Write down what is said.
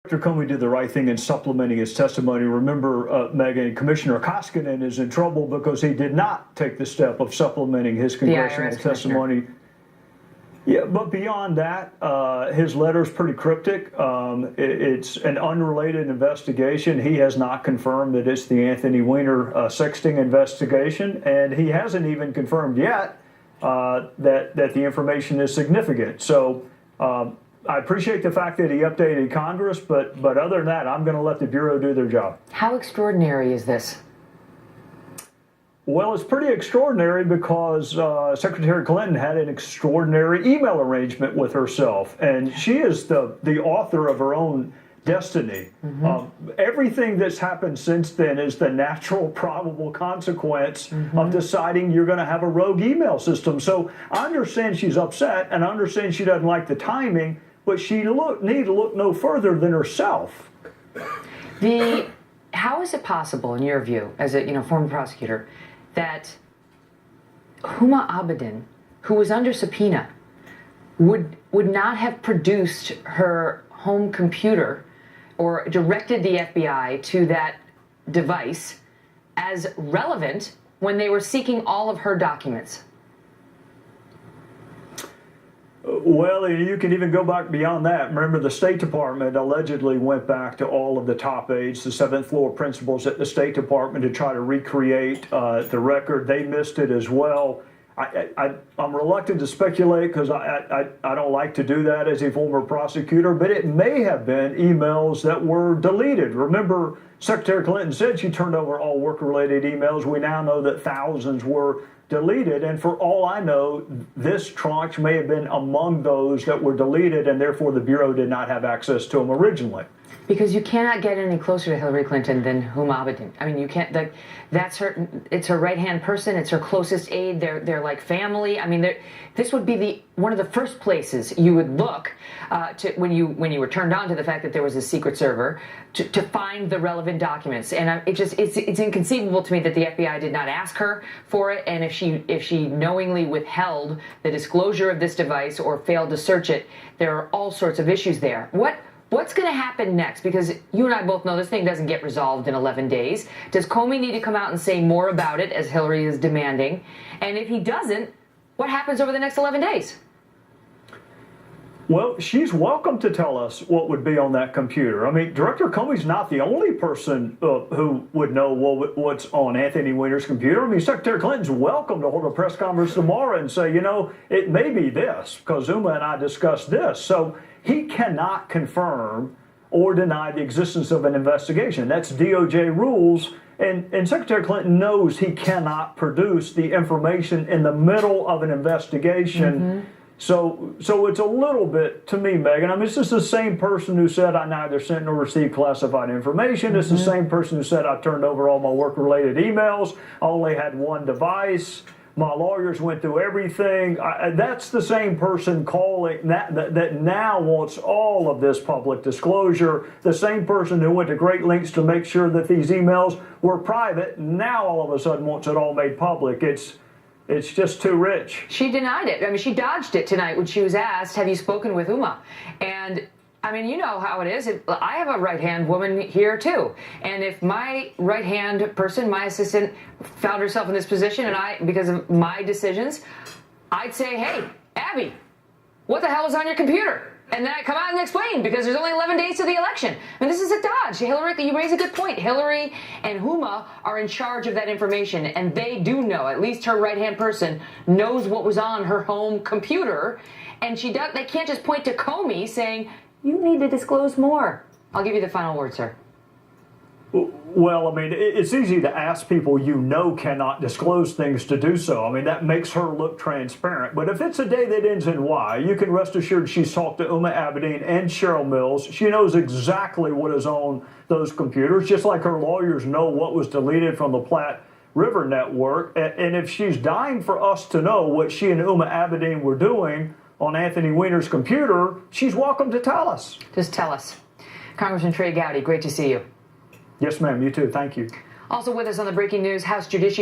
Director Comey did the right thing in supplementing his testimony. Remember, Megan, Commissioner Koskinen is in trouble because he did not take the step of supplementing his congressional testimony. Yeah, but beyond that, his letter is pretty cryptic. It's an unrelated investigation. He has not confirmed that it's the Anthony Weiner sexting investigation, and he hasn't even confirmed yet that the information is significant. So I appreciate the fact that he updated Congress, but other than that, I'm going to let the Bureau do their job. How extraordinary is this? Well, it's pretty extraordinary because Secretary Clinton had an extraordinary email arrangement with herself, and she is the author of her own destiny. Everything that's happened since then is the natural, probable consequence of deciding you're going to have a rogue email system. So I understand she's upset, and I understand she doesn't like the timing, but she need to look no further than herself. How is it possible, in your view, as a former prosecutor, that Huma Abedin, who was under subpoena, would not have produced her home computer or directed the FBI to that device as relevant when they were seeking all of her documents? Well, you can even go back beyond that. Remember, the State Department allegedly went back to all of the top aides, the seventh floor principals at the State Department, to try to recreate the record. They missed it as well. I'm reluctant to speculate because I don't like to do that as a former prosecutor, but it may have been emails that were deleted. Remember, Secretary Clinton said she turned over all work-related emails. We now know that thousands were deleted, and for all I know, this tranche may have been among those that were deleted, and therefore the Bureau did not have access to them originally. Because you cannot get any closer to Hillary Clinton than Huma Abedin. I mean, you can't. That's her. It's her right-hand person. It's her closest aide. They're like family. I mean, this would be one of the first places you would look to when you were turned on to the fact that there was a secret server to find the relevant documents. And it's inconceivable to me that the FBI did not ask her for it. And if she knowingly withheld the disclosure of this device or failed to search it, there are all sorts of issues there. What's going to happen next? Because you and I both know this thing doesn't get resolved in 11 days. Does Comey need to come out and say more about it, as Hillary is demanding? And if he doesn't, what happens over the next 11 days? Well, she's welcome to tell us what would be on that computer. I mean, Director Comey's not the only person who would know what's on Anthony Weiner's computer. I mean, Secretary Clinton's welcome to hold a press conference tomorrow and say, it may be this, because Huma and I discussed this. So he cannot confirm or deny the existence of an investigation. That's DOJ rules. And Secretary Clinton knows he cannot produce the information in the middle of an investigation. So it's a little bit, to me, Megan, I mean, it's just the same person who said I neither sent nor received classified information. It's the same person who said I turned over all my work-related emails. I only had one device. My lawyers went through everything. That's the same person calling that now wants all of this public disclosure. The same person who went to great lengths to make sure that these emails were private now all of a sudden wants it all made public. It's just too rich. She denied it. I mean, she dodged it tonight when she was asked, have you spoken with Huma? And I mean, you know how it is. I have a right-hand woman here, too. And if my right-hand person, my assistant, found herself in this position, and because of my decisions, I'd say, hey, Abby, what the hell is on your computer? And then I come out and explain, because there's only 11 days to the election. I mean, this is a dodge. Hillary, you raise a good point. Hillary and Huma are in charge of that information, and they do know, at least her right-hand person knows what was on her home computer, and they can't just point to Comey saying, you need to disclose more. I'll give you the final word, sir. Well, I mean, it's easy to ask people cannot disclose things to do so. I mean, that makes her look transparent. But if it's a day that ends in Y, you can rest assured she's talked to Huma Abedin and Cheryl Mills. She knows exactly what is on those computers, just like her lawyers know what was deleted from the Platte River Network. And if she's dying for us to know what she and Huma Abedin were doing on Anthony Weiner's computer, she's welcome to tell us. Just tell us. Congressman Trey Gowdy, great to see you. Yes, ma'am. You too. Thank you. Also with us on the breaking news, House Judiciary